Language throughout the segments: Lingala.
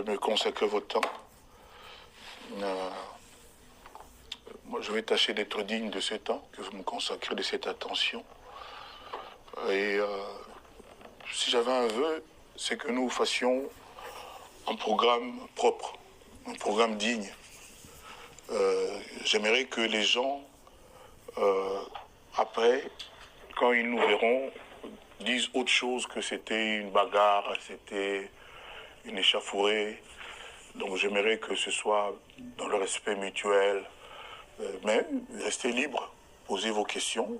me consacrer votre temps. Moi, je vais tâcher d'être digne de ce temps, que vous me consacrez, de cette attention. Et si j'avais un vœu, c'est que nous fassions un programme propre, un programme digne. J'aimerais que les gens, après, quand ils nous verront, disent autre chose que c'était une bagarre, c'était une échauffourée. Donc j'aimerais que ce soit dans le respect mutuel, mais restez libre, posez vos questions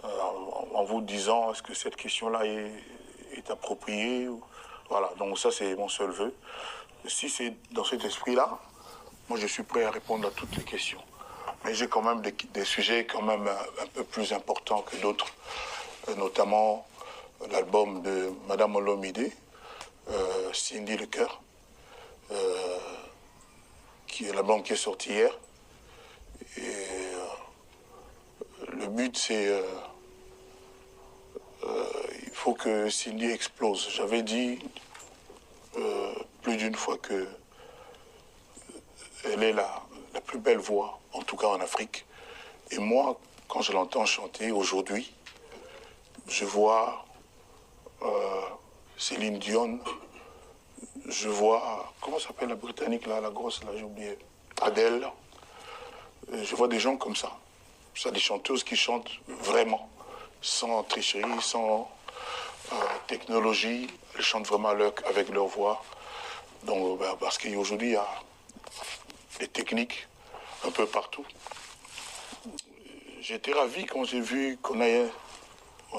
en vous disant est-ce que cette question-là est appropriée. Voilà, donc ça c'est mon seul vœu. Si c'est dans cet esprit-là, moi je suis prêt à répondre à toutes les questions. Mais j'ai quand même des sujets quand même un peu plus importants que d'autres, notamment l'album de Madame Olomide, Cindy Le Cœur, qui est l'album qui est sorti hier. Et le but c'est il faut que Cindy explose. J'avais dit plus d'une fois que elle est la plus belle voix, en tout cas en Afrique. Et moi, quand je l'entends chanter aujourd'hui, je vois Céline Dion, je vois, comment s'appelle la Britannique là, la grosse là, j'ai oublié, Adele. Je vois des gens comme ça. Ça, des chanteuses qui chantent vraiment, sans tricherie, sans technologie. Elles chantent vraiment avec leur voix. Donc, parce qu'aujourd'hui, il y a des techniques un peu partout. J'étais ravi quand j'ai vu qu'on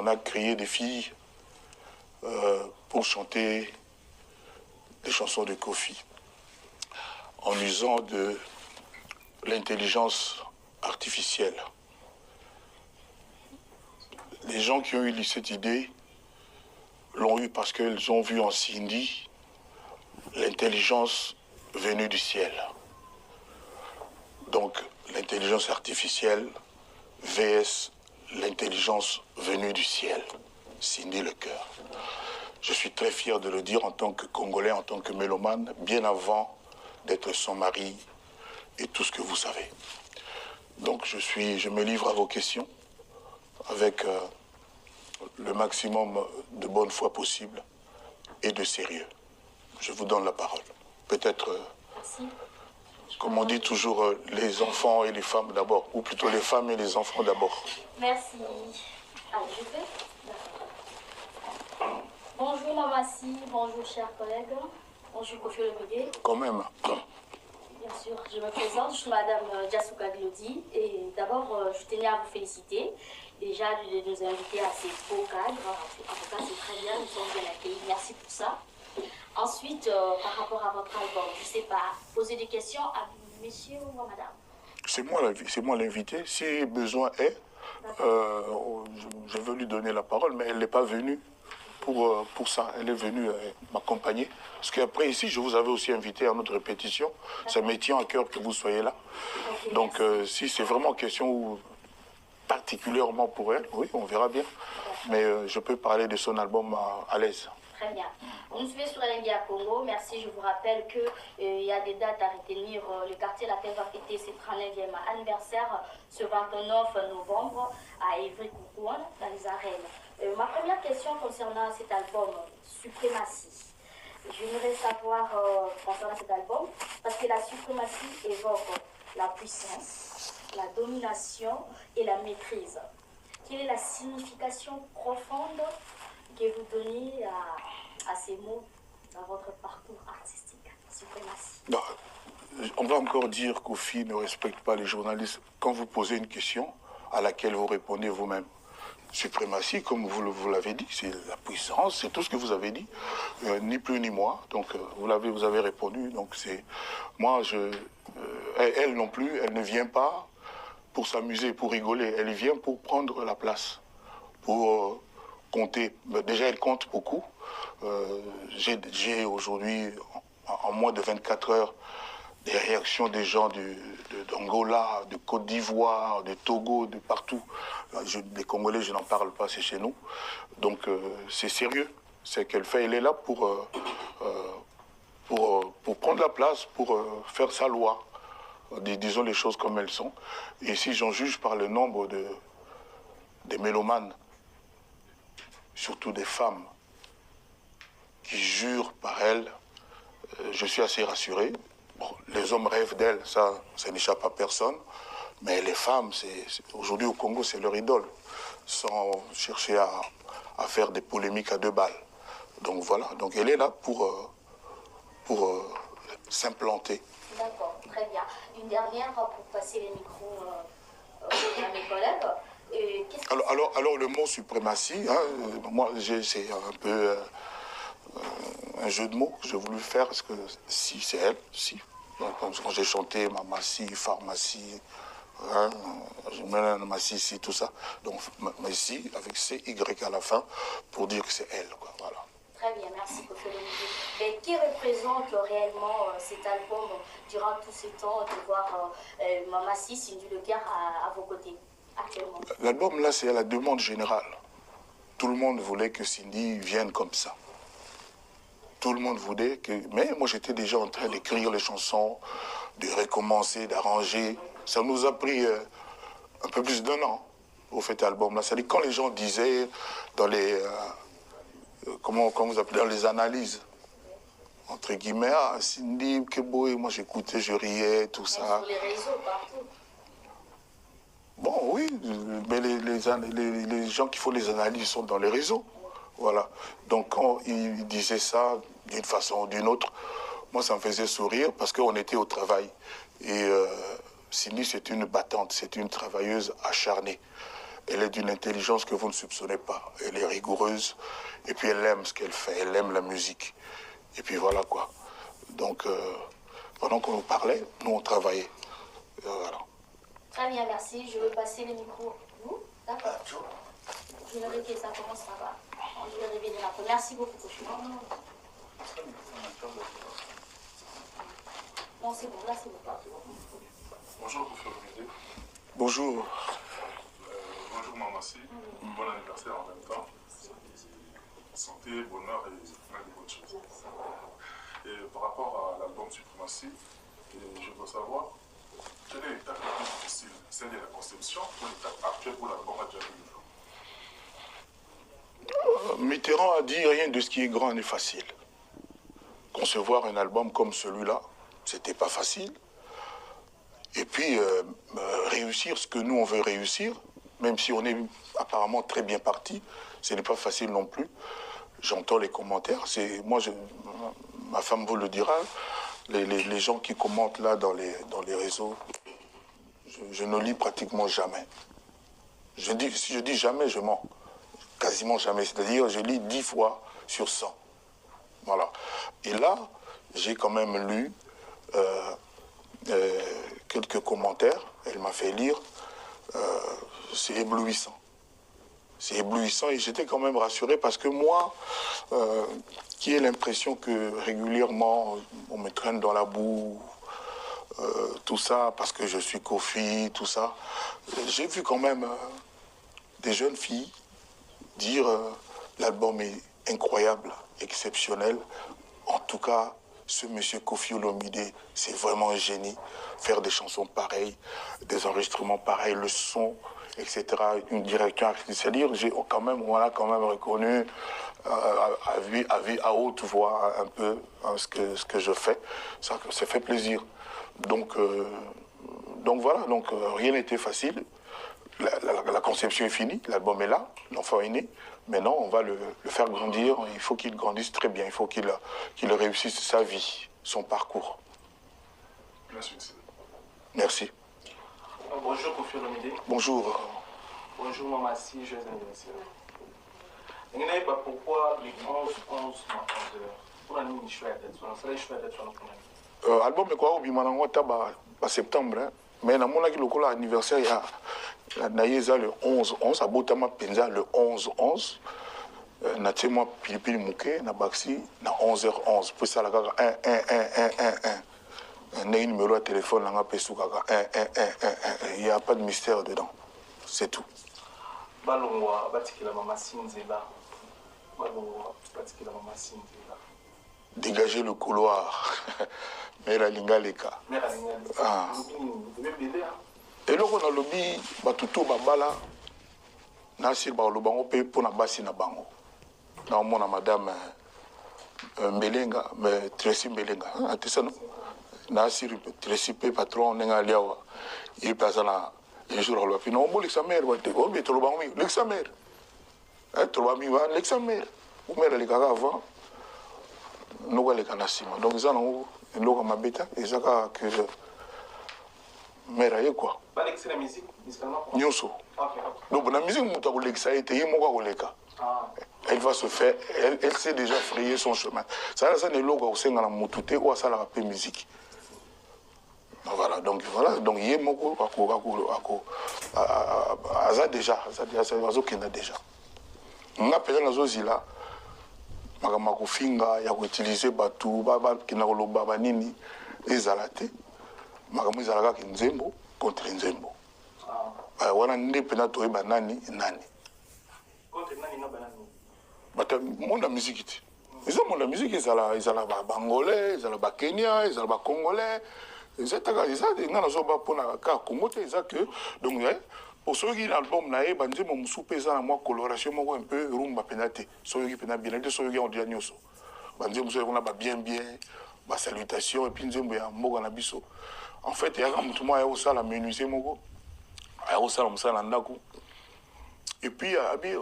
a créé des filles pour chanter des chansons de Kofi en usant de l'intelligence artificielle. Les gens qui ont eu cette idée l'ont eu parce qu'ils ont vu en Cindy l'intelligence venue du ciel. Donc l'intelligence artificielle vs l'intelligence venue du ciel. Cindy Le Cœur. Je suis très fier de le dire en tant que Congolais, en tant que mélomane, bien avant d'être son mari et tout ce que vous savez. Donc je me livre à vos questions avec le maximum de bonne foi possible et de sérieux. Je vous donne la parole. Peut-être, comme on dit toujours, les enfants et les femmes d'abord, ou plutôt les femmes et les enfants d'abord. Merci. Allez, je fais. Bonjour Mamassi, bonjour chers collègues, bonjour Kofi Olomide. Quand même. Bien sûr, je me présente, je suis Madame Diasuka Glody et d'abord je tenais à vous féliciter déjà de nous inviter à ces beaux cadres. En tout cas c'est très bien, nous sommes bien accueillis, merci pour ça. Ensuite, par rapport à votre album, je ne sais pas, poser des questions à monsieur ou à madame. C'est moi l'invité, si besoin est, je veux lui donner la parole, mais elle n'est pas venue. Pour ça, elle est venue m'accompagner. Parce qu'après, ici, je vous avais aussi invité à notre répétition. Ça me tient à cœur que vous soyez là. Okay, donc, si c'est vraiment question particulièrement pour elle, oui, on verra bien. Mais je peux parler de son album à l'aise. Très bien. On se fait sur l'India Congo. Merci. Je vous rappelle qu'il y a des dates à retenir. Le quartier La Paix va fêter ses 39e anniversaire ce 29 novembre à Évry-Courcouronne, dans les arènes. Ma première question concernant cet album, Suprématie. J'aimerais savoir concernant cet album, parce que la suprématie évoque la puissance, la domination et la maîtrise. Quelle est la signification profonde que vous donnez à ces mots dans votre parcours artistique, suprématie? Non, on va encore dire qu'Ofi ne respecte pas les journalistes quand vous posez une question à laquelle vous répondez vous-même. Suprématie, comme vous l'avez dit, c'est la puissance, c'est tout ce que vous avez dit, ni plus ni moins. Donc vous avez répondu. Donc c'est moi, elle non plus, elle ne vient pas pour s'amuser, pour rigoler. Elle vient pour prendre la place, pour compter. Déjà, elle compte beaucoup. J'ai aujourd'hui, en moins de 24 heures, des réactions des gens d'Angola, de Côte d'Ivoire, de Togo, de partout. Les Congolais, je n'en parle pas, c'est chez nous. Donc c'est sérieux. C'est qu'elle fait, elle est là pour prendre la place pour faire sa loi. Disons les choses comme elles sont. Et si j'en juge par le nombre des mélomanes, surtout des femmes, qui jurent par elles, je suis assez rassuré. Bon, les hommes rêvent d'elles, ça n'échappe à personne. Mais les femmes, aujourd'hui au Congo, c'est leur idole, sans chercher à faire des polémiques à deux balles. Donc voilà, donc elle est là pour s'implanter. D'accord, très bien. Une dernière pour passer les micros à mes collègues. Alors le mot suprématie, hein, moi c'est un peu un jeu de mots que j'ai voulu faire, parce que si c'est elle, si. Quand j'ai chanté Mamassi, pharmacie, hein, je mets Mamassi, tout ça. Donc Massi avec CY à la fin pour dire que c'est elle, quoi, voilà. Très bien, merci Koffi Olomide. Mais qui représente réellement cet album durant tout ce temps de voir Mamassi, Cindy Leclerc à vos côtés actuellement? L'album là, c'est à la demande générale. Tout le monde voulait que Cindy vienne comme ça. Tout le monde voulait que... Mais moi, j'étais déjà en train d'écrire les chansons, de recommencer, d'arranger. Ça nous a pris un peu plus d'1 an au fait album là. C'est-à-dire quand les gens disaient dans les... comment vous appelez, dans les analyses, entre guillemets, ah, Cindy, Kebo, et moi j'écoutais, je riais, tout ça. Sur les réseaux, partout. Bon, oui, mais les gens qui font les analyses sont dans les réseaux. Voilà. Donc quand ils disaient ça d'une façon ou d'une autre, moi ça me faisait sourire parce qu'on était au travail. Et Cindy, c'est une battante, c'est une travailleuse acharnée. Elle est d'une intelligence que vous ne soupçonnez pas. Elle est rigoureuse et puis elle aime ce qu'elle fait, elle aime la musique. Et puis voilà quoi. Donc pendant qu'on nous parlait, nous on travaillait. Voilà. Très bien, merci. Je vais passer le micro. Vous? D'accord. Je vais vérifier ça, comment ça va. Je vais révéler après. Merci beaucoup, Koffi. Non, c'est bon, là c'est bon. Bonjour, Koffi Olomide. Bonjour. Bonjour, Mamassi. Bon anniversaire en même temps. Santé, bonheur et plein de bonnes choses. Et par rapport à l'album Suprématie, je veux savoir quelle est l'étape la plus difficile, celle de la conception ou l'étape actuelle où l'album a déjà vu le jour? Mitterrand a dit rien de ce qui est grand n'est facile. Concevoir un album comme celui-là, c'était pas facile. Et puis réussir ce que nous on veut réussir, même si on est apparemment très bien parti, ce n'est pas facile non plus. J'entends les commentaires. Moi, ma femme vous le dira. Les gens qui commentent là dans les réseaux, je ne lis pratiquement jamais. Si je dis jamais, je mens. Quasiment jamais. C'est-à-dire, je lis 10 fois sur 100. Voilà. Et là, j'ai quand même lu quelques commentaires. Elle m'a fait lire. C'est éblouissant. C'est éblouissant et j'étais quand même rassuré parce que moi, qui ai l'impression que régulièrement on me traîne dans la boue, tout ça, parce que je suis Koffi, tout ça, j'ai vu quand même des jeunes filles dire l'album est incroyable, exceptionnel. En tout cas, ce monsieur Koffi Olomide, c'est vraiment un génie. Faire des chansons pareilles, des enregistrements pareils, le son, etc. Une direction artistique. C'est-à-dire, on a quand même reconnu à haute voix un peu hein, ce que je fais. Ça fait plaisir. Donc voilà, rien n'était facile. La conception est finie, l'album est là, l'enfant est né. Maintenant, on va le faire grandir. Il faut qu'il grandisse très bien. Il faut qu'il réussisse sa vie, son parcours. Merci. Merci. Bonjour Koffi Olomide. Bonjour. Bonjour Mamassi, joyeux anniversaire. Je ne sais pas pourquoi les 11 pour la nuit, je suis à tête. Album est quoi? En septembre. Mais dans mon anniversaire, il y a le 11-11, à Botama Penza le 11-11. Natie moi Pilipili Mouké, na Baxi, na 11h11. Puis ça, la 1-1-1-1-1-1. Un numéro de téléphone, il n'y a pas de mystère dedans. C'est tout. Dégager le couloir. Mère Lingaleka. Ah. Et là, on a lobby, batuto babala, nasir ba lobango pe pour na basi na bango. Na mona madame Mbelenga, mais Tracy Mbelenga, ah tu sais non? Nasir Tracy pe patron nenga liawa. Il passe là un jour on l'a fait non bon l'examen va te go mais trop bango l'examen. Trop ami va l'examen. Ou mère les gars avant. Nous les canasima. Donc ça non, nous comme mabeta et ça que mère aye quoi. Pas l'excès de musique, musicalement. Nyonso. Donc la musique muta ko l'exa été yé moko ko leka. Elle va se faire, elle sait déjà frayer son chemin. Ça n'est logo au sein de la moutouté ou à ça la rapé musique. Voilà, donc yé moko ça déjà, ça déjà. On appelle la zozila. Magama kufinga ya utiliser batu baba kinakoloba banini ezalate magama ezalaka kinzembo contre nzembo wana nde pena to eba nani contre nani na banani bata monde musique ti eza monde musique ezala ba bangolais ezala ba Kenya ezala ba congolais ezataka ngana zo ba pona ka Congo te eza que donc pour ceux qui l'album nae banze mo musupe za na moi coloration moko un peu rumba penate ceux qui pena bien ceux qui ont dit nyoso banze musupe on a ba bien ba salutation et puis nzembo ya mboka na biso en fait ya mutu moi ya osala menuisier moko ya osala musala ndako et puis abi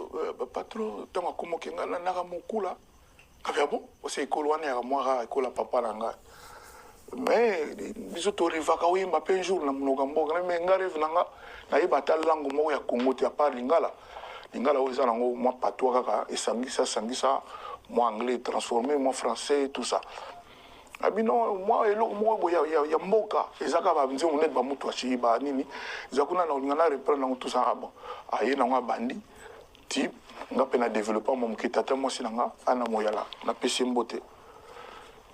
pas trop tant comme kenga na ka mokula ka bon c'est école ya moi école papa nanga mais biso to rivaka oui mba pe un jour na mnoka mboka mais ngareve nanga na yeba ta langue moko ya Congo te pa lingala oza nango moi patois kaka esangisa moi anglais transformé moi français tout ça abi non moi eloko moko ya mboka ezaka ba nzemo net ba mutu achi ba nini ezakuna na ngana reprendre nango tout ça bon aye nango bandi type nga pe na développer mon kitata moi sinanga ana moyala na pesi mbote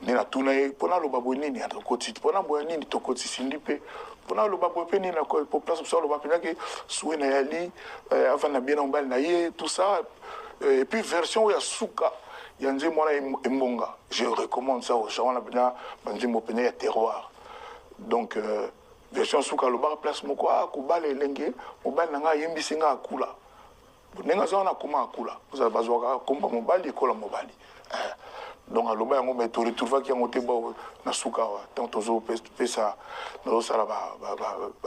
ni na tuna pona lo babo nini ya tokoti pona boya nini tokoti sindi pe pona lo babo pe ni na ko place so lo bapena ke soué na yali avant na bien on na ye tout ça et puis version ya suka ya nzemo na embonga je recommande ça aux gens na bina banzimo pena ya terroir donc version suka lo ba place moko ko bale lenge mobali na nga yembisi nga akula nenga zo na kuma akula vous bazwaka komba mobali kola mobali donc aloba yango mais to retrouver ki yango te ba na suka wa tant tozo pesa no sala ba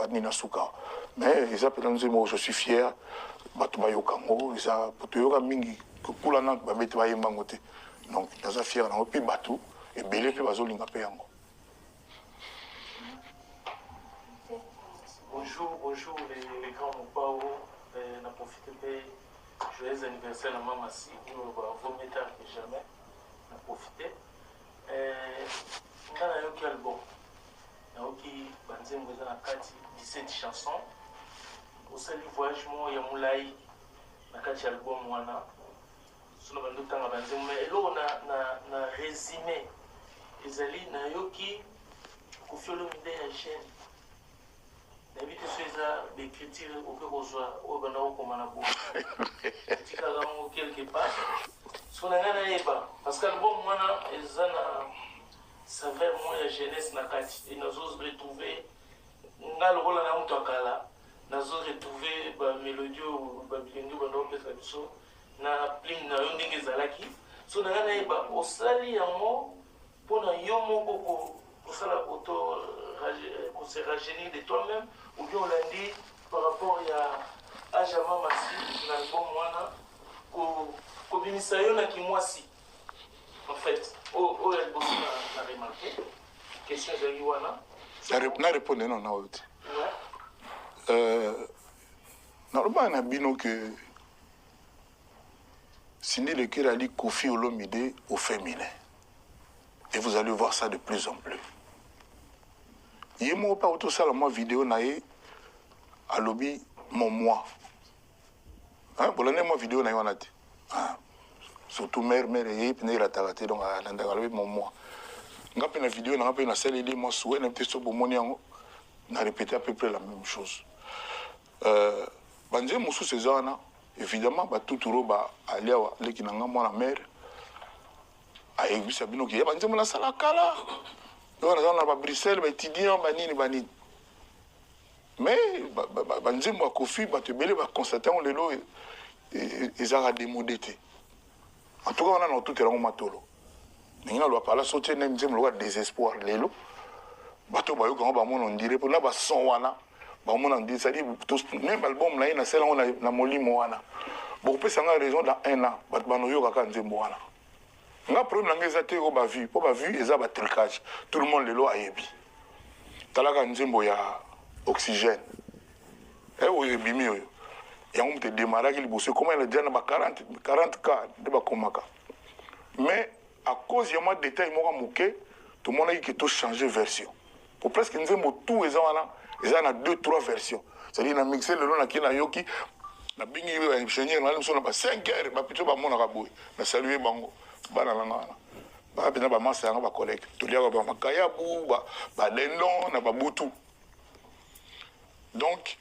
ni na suka mais ils appellent nous je suis fier batu ba yokango isa poto yoka mingi kula na ba beti ba yemba ngote donc naza fier na opi batu et belé pe bazo linga pe yango. Bonjour les grands Mopao, na profiter de joyeux anniversaire à Maman Si, nous va vomir tard que jamais. Profiter. Dans un album, il y a 17 chansons. Au sein du voyage, il y a Moulay, il y a album. Mais là, on a résumé. Il y a une chaîne. D'habitude, c'est des critiques au peu qu'on soit au banao comme on a beau. Quelque part. Parce que l'album, ça fait moins de jeunesse na kati. Et nous avons retrouvé, nous avons retrouvé la mélodie ou la mélodie na plim na yo ndenge ezalaki. So na nayeba osali yango mpona yo moko kosala se rajeunir de toi-même ou bien olandi par rapport à Ajama Massi na album wana kobimisa yo na kimwasi en fait o ya liboso na remarqué question ezalaki wana na répondre non na oyo te naloba na bino ke Cindy Lekere a dit Koffi Olomide au féminin et vous allez voir ça de plus en plus. Yé mo pa auto sala moi vidéo na ye alobi mon moi hein bolane moi vidéo na yo na te surtout mère et puis la tarate donc alobi mon moi ngape na vidéo na ngape na sala ili moi souhait na peut so bomoni yango na répéter à peu près la même chose banje musu sezana évidemment ba tuturo ba aliawa leki na ngamo na mère ayebisa bino ki banje mona sala kala on a Bruxelles, étudiants, banini. Mais, banzembo à Kofi, batebele, constatant les lots, ils ont démodé. En tout cas, on a tout le monde matolo. On doit parler sauter même le désespoir les lots. Bateau bayo quand on dirait pour na son wana. Ba on dit ça dit même album là na celle on a na molimo wana. Bon peut ça raison dans 1 an. Bat banoyo kaka nzembo wana. Nga problème nga ezate ko ba vu, po ba vu eza ba tricage. Tout le monde le lo ayebi. Talaka nzembo ya oxygène. Oui, bimi yo. Et on te démarrer qu'il bosse comment il a déjà 40 cas de ba komaka. Mais à cause de moi détail moi mouké, tout le monde a dit que tout changer version. Pour presque nzembo tout ils ont 2-3 versions. C'est-à-dire na mixer le long na kina yoki na bingi ingénieur na limso na 5 heures ba pito ba mona ka boy. Na saluer bango. Bana langa. Ba pina ba massa ba collègue. Tout liaka ba makaya bu ba dendon na ba butu. Donc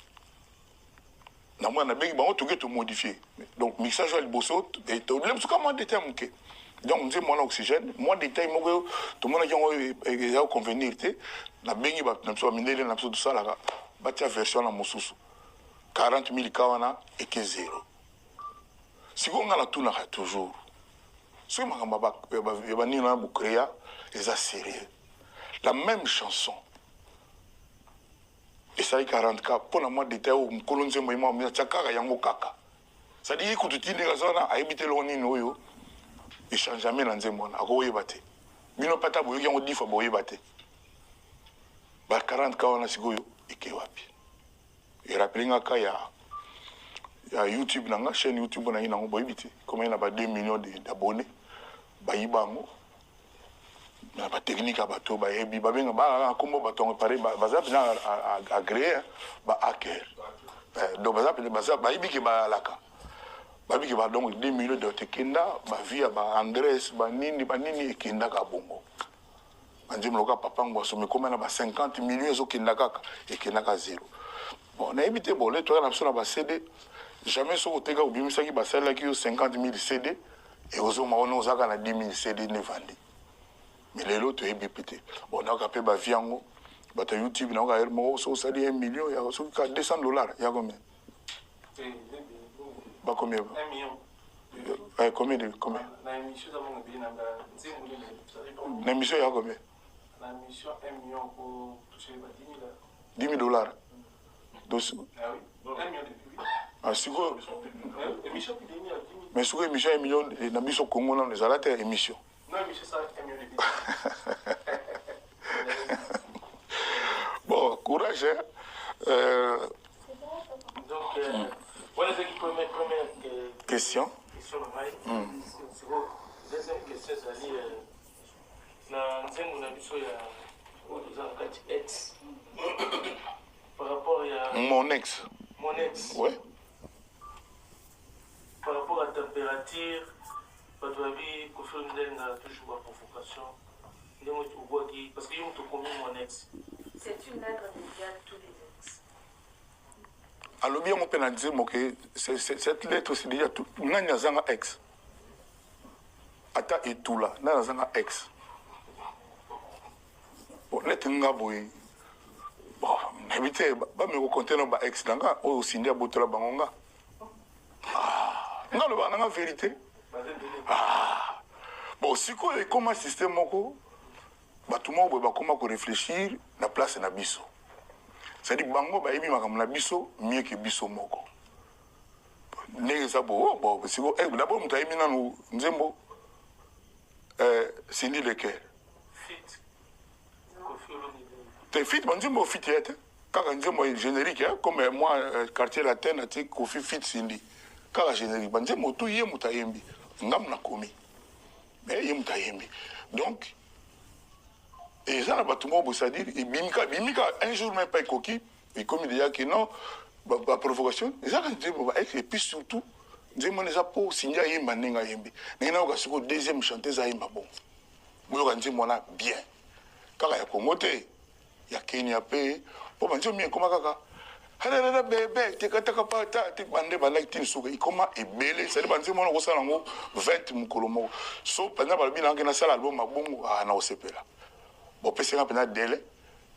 na moi na bengi bango tout modifier. Donc mixage à liboso et tout le comment détail mouké. Donc, nous avons oxygène. Moi, détail, tout le monde a convenir. Na bengi ba na so minele na so ça là. Ba tia version na mususu. 40 000 kawana et que 0. Si on a la tourne toujours. Si on a ni na créer les sérieux. La même chanson. Et ça est 40K pour la moi détail au kolonze moi mais tchakaka yango kaka. Ça dit que tu tini razona a habiter l'oni noyo. Et change jamais dans nzembo na ko yebate. Bino pata boyo yango 10 fois boyo yebate. Ba 40K on a sikoyo eke wapi. Et rappeling ka ya YouTube na chaîne YouTube na ina boyo biti. Comme il a pas 2 millions d'abonnés. Ba yibango. Na ba technique abato ba yebi ba benga ba kombo batongo pare ba zap na agréé ba hacker. Donc ba zap ba yibi ke ba laka. Babi qui va donc 2 millions de tekenda, ba via ba Andrés, ba nini ekenda ka bongo. Banjim loka papa ngo so me komana ba 50 millions zo kenda kaka ekenda ka 0. Bon, na évité bolé toi na so ba CD, jamais so oteka obimisa ki ba sala ki 50 000 CD et ozo ma ono zaka na 10 000 CD ne vandi. Mais les lots te pété. Bon, na ka pe ba viango, ba ta YouTube na ka mo so sali 1 million ya so ka $200, ya combien? Bah combien? 1 million. Combien de combien? L'émission il y a combien? L'émission 1 million pour toucher $10 000. Ah oui, 1 million de vues. Ah si quoi? Émission mais sur émission 1 million et na biso Congo na les alata émission. Non, émission ça 1 million de vues. Bon, courage hein. Donc voilà ce qui première question. Deuxième question, c'est na nzembo na biso ya kati ex par rapport à mon ex. Ouais. Par rapport à la température, parce que toujours la provocation. Parce que je commis mon ex. C'est une lettre dédiée à tous les ex. Alors bien on peut dire que cette lettre c'est déjà tout nani azanga ex. Ata etula nani azanga ex. Bon lettre nga boy. Bon éviter ba me raconter no ba ex nanga o sindia botola bangonga. Ah, nga le ba nga vérité. Ah. Bon si ko e comme système moko ba tout monde ba comment ko réfléchir na place na biso. C'est-à-dire bango ba yebi makambo na biso mieux que biso moko. Ne ça bon si ko d'abord muta yebi nanu nzembo Cindy Lequel. Fit. T'es fit nzembo fit yete. Kaka nzembo générique comme moi quartier latin na ti Kofi fit Cindy. Kaka générique nzembo tout ye muta yembi ngam na komi. Mais ye muta yembi. Donc et ça, c'est-à-dire, bimika un jour même pas coquille, et comme il dit que non, la provocation, et puis surtout, je me disais pour signer un maninga yembi. Mais là, on a deuxième chanteuse à yemba bon. Moi, je dis moi bien. Car il y a Congo, il y a Kenya pay. Pour moi, je dis comment kaka. Halala bébé, tu as pas tu bandé balak tin souga. Comment est belé, c'est le bandé mon rosa lango 20 mukolomo. So pendant le bilan que na sala album mabongo ah na osepela. Bon, peut être un délai.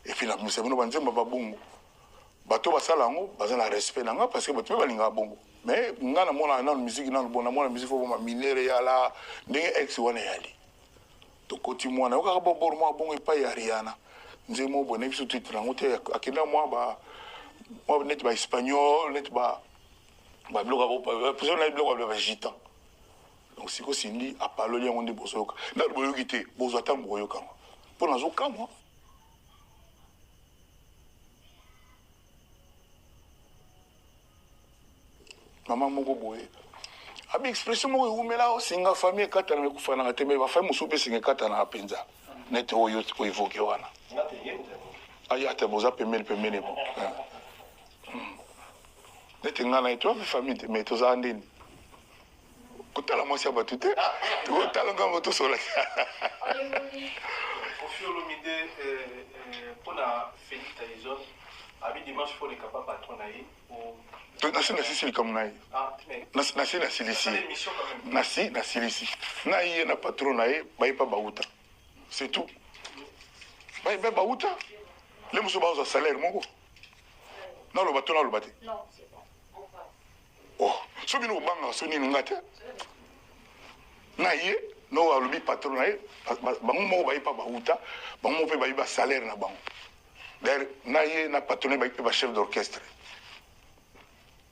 Et puis, nous sommes en train de bongo. Bato basala ngo bazana respect nanga parce que bato balinga bongo. Mais ngana mona na musique na bona mona musique faut ma minere ya la ndenge ex wana yali. To koti mwana oka bobor mo bongo pa ya Rihanna. Nze mo boné biso titre ngo te akina moi net ba espagnol net ba bloka ba pour na bloka ba gitan. Donc siko sindi apaloli ngo ndi bosoka. Na boyoki te bozo atambo boyoka. Pour na zo kamwa. Maman moko boye abi expression moko umela o singa famille katana me kufana ngatembe ba famille musupe singa katana apenza net oyo ko evoke wana aya te boza pemele bon net ngana ito famille mais to za ndini kutala mwasi abatute to tala ngamo to sola Kofi Olomide pour la Félix Taïson abi dimanche pour les capables patron naï ou nasi nasili comme naï nasi nasilisi nasi nasilisi naï na patron naï baï pas baouta c'est tout baï baouta les muso baouza salaire mongo non le bateau na le bateau Non, c'est bon. oh so bino banga so ni ngate naï no alobi patron naï bango mongo baï pas baouta bango mongo pe baï ba salaire na bango d'ailleurs naï na patron baï pe chef d'orchestre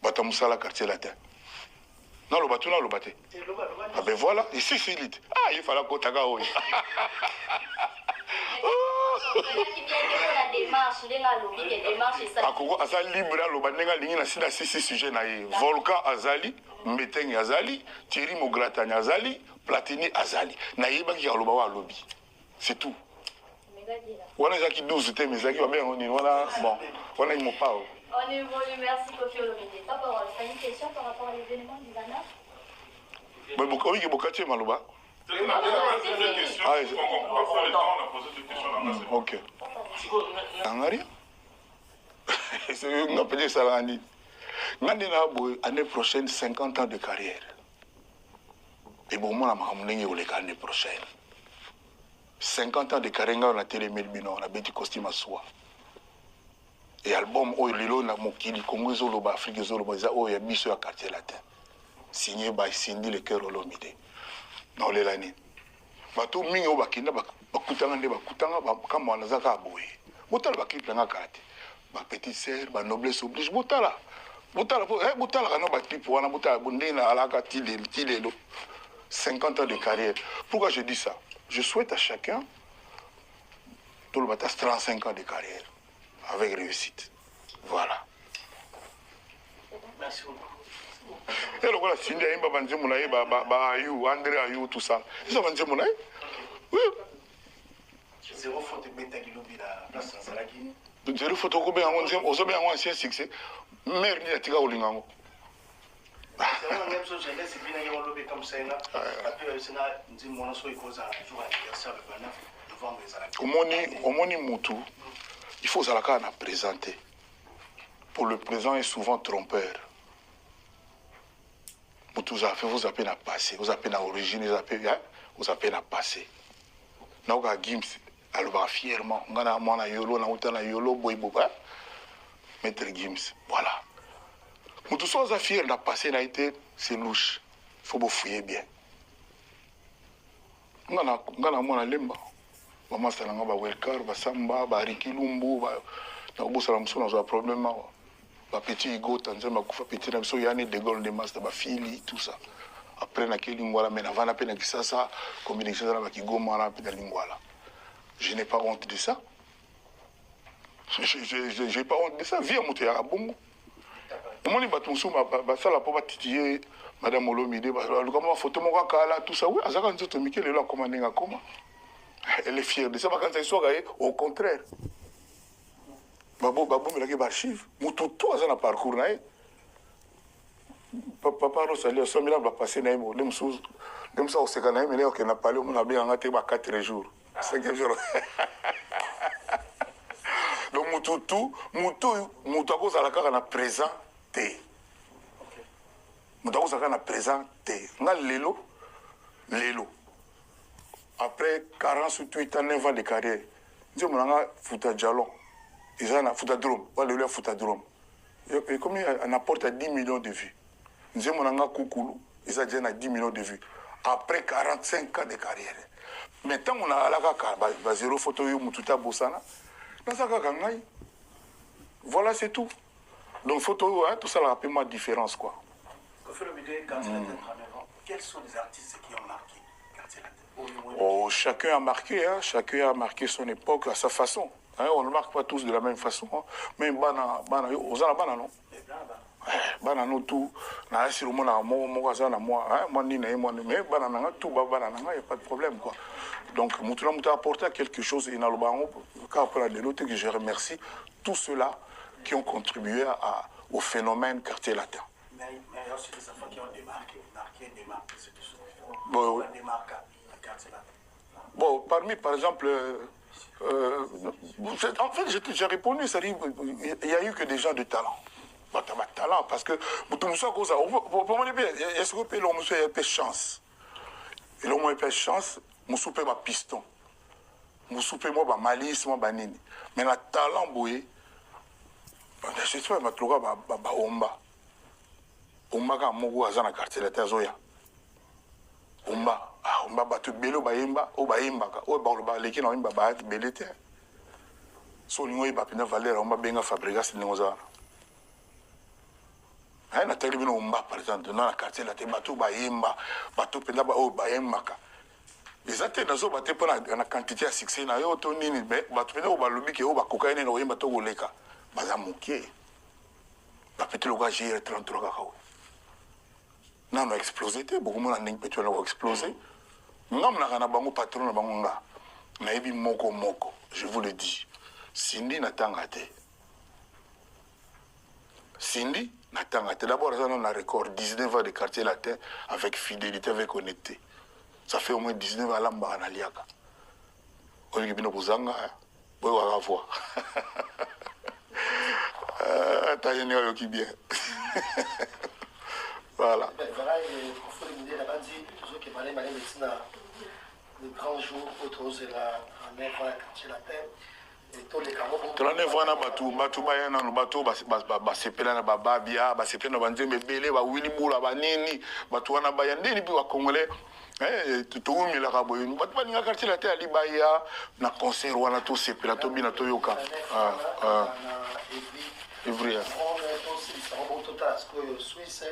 Bata Moussala quartier latin. Non, le bateau, non, le bateau. Ah ben voilà, ici c'est lit. Ah, il fallait qu'on taga oui. Akoko azali libre lo bandenga lingi na sina sisi sujet na ye. Volcan azali, Meteng azali, Thierry Mogratani azali, Platini azali. Na yeba ki aloba wa lobby. C'est tout. Wana zaki 12 te mais zaki ba bien on wana bon, wana il mo pas. On évolue, merci Kofi Olomide. Ta parole, c'est une question par rapport à l'événement du Ghana? Mais oui, il y a beaucoup de Malouba. Ok. En rien. C'est une appelée Salani. L'année prochaine, 50 ans de carrière. Et bon, moi, je vais l'année prochaine. 50 ans de carrière, on a télémédbino, on a bêti costume à soi. Et album oyo lelo na mokili Congo zoloba Afrique zoloba za oyo ya biso ya quartier latin signé by Cindy Le Cœur Olomide na olelani bato mingi o bakinda bakutanga nde bakutanga kama wana zaka boye botala baklipe nga kate ba petite sœur ba noblesse oblige botala kana baklipe wana botala bonde na alaka tilelo 50 ans de carrière. Pourquoi je dis ça? Je souhaite à chacun tout le bâtard 35 ans de carrière avec réussite. Voilà. Merci beaucoup. Et le voilà, Cindy Aïmba Banzemounaï, Ayou, André Ayou, tout ça. C'est ça Banzemounaï? Oui. Zéro faute de bêta qui l'oublie la place dans Salaki. Zéro faute de bêta, on s'est bien un ancien succès. Mère ni la tika au lingango. C'est la même chose, j'ai laissé bien y avoir lobby comme ça. Après, c'est là, on dit mon asso, il cause un jour anniversaire le 29 novembre les Salaki. Au moni Moutou. Il faut que ça présenter. Pour le présent est souvent trompeur. Vous avez fait, vous avez à passer, vous avez à origine, vous avez à passer. Nous avons Gims, elle va fièrement, on a yolo, on a yolo, boiboba, maître Gims, voilà. Nous tous sommes fiers de passer, c'est louche. Il faut vous fouiller bien. On a lemba. Maman salanga ba welkar ba samba ba rikilumbu ba na kubusala mso na zo problème ba petit ego tanzema kufa petit na mso yani de gol de master ba fili tout ça après na kilingwala mais avant na pena kisasa communication na ba kigoma na pena lingwala. Je n'ai pas honte de ça. J'ai pas honte de ça. Viens monter à bongo. Moi ni batunsu ba sala po ba titiller madame Olomide ba comment photo mo kala tout ça oui azaka nzoto Mikel là comment ninga comment. Elle est fière de ça, quand elle soit au contraire. Babou, mais il y a archive. Tout a un parcours. Papa, Rosalie, on va passer dans le monde. Même ça, on s'est gagné, mais on a parlé, on a bien engagé 4 jours. 5 jours. Donc, Moutou, à cause de la carte, on a présenté. Moutou, à cause de la carte, on a présenté. On a l'élo. Après 48 ans, 9 ans de carrière, Nous avons Fouta Djalon. Ils ont Fouta Drôme. Voilà, le Fouta Drôme. Et comme on apporte à 10 millions de vues. Nous avons Koukoulou. Ils ont déjà 10 millions de vues. Après 45 ans de carrière. Maintenant, on a la zéro photo de Moututa Bossana. Voilà, c'est tout. Donc, photo, tout ça, rappelle ma différence, quoi. Quels sont les artistes qui ont marqué Quartier Latin? Oh, chacun a marqué son époque à sa façon. Hein, on ne marque pas tous de la même façon. Hein. Mais non. Banano tout, na sur le monde à moi, moi ni mais banana tout, banana, il n'y a pas de problème quoi. Donc, Moutoula Mouta a apporté quelque chose, et que je remercie tous ceux-là qui ont contribué au phénomène Quartier Latin. Mais il y a aussi des enfants qui ont démarqué, c'est des choses différentes. Bon, bon, parmi, par exemple, en fait, j'ai répondu, c'est-à-dire, il n'y a eu que des gens de talent. Talent, parce que, est-ce que l'homme a eu chance? Et l'homme a eu chance, je suis un piston. Je suis un malice, banini. Mais le talent, je sais pas, je suis un omba. Omba, je suis un quartier de Zoya. Omba, batu belo baimba, o baimba, o ba leki na imba ba belete. So ni ngoi ba pina valera omba benga fabrigas ni ngozana. Hai na tele bino omba par exemple na quartier la te batu baimba, batu pina ba o baimba ka. Ezate na zo bate pona na quantité ya succès na yo to nini be batu pina o ba lobi ke o ba kokaine na oyemba to goleka. Baza mokie. Ba petelo ga jere 33 ka kawo. Non, on a explosé, beaucoup de gens ont explosé. Nous avons un patron, moko, je vous le dis. Cindy n'a pas gâté. Cindy n'a pas gâté. D'abord, on a un record 19 ans de quartier latin avec fidélité, avec honnêteté. Ça fait au moins 19 ans à l'amba en Aliaka. On est bien au Bouzanga, on va voir. T'as une idée qui bien. Voilà. Voilà, il faut le dire, là-bas, toujours que Malé médecine le grand jour, autour de la année, voilà, quartier latin. Et tous les carreaux. Tu l'as vu, Batou Bayana, Batou, Basepela, Bababia, Basepela, Banzembe, Bélé, Willy Boula, Banini, Batouana Bayandini, puis Congolais. Tout le monde est là, nous battons pas quartier latin à Libaya, na concert, on a tous ces plateaux, bien à Toyoka. Évry. On aussi, ça va au total, ce que Suisse,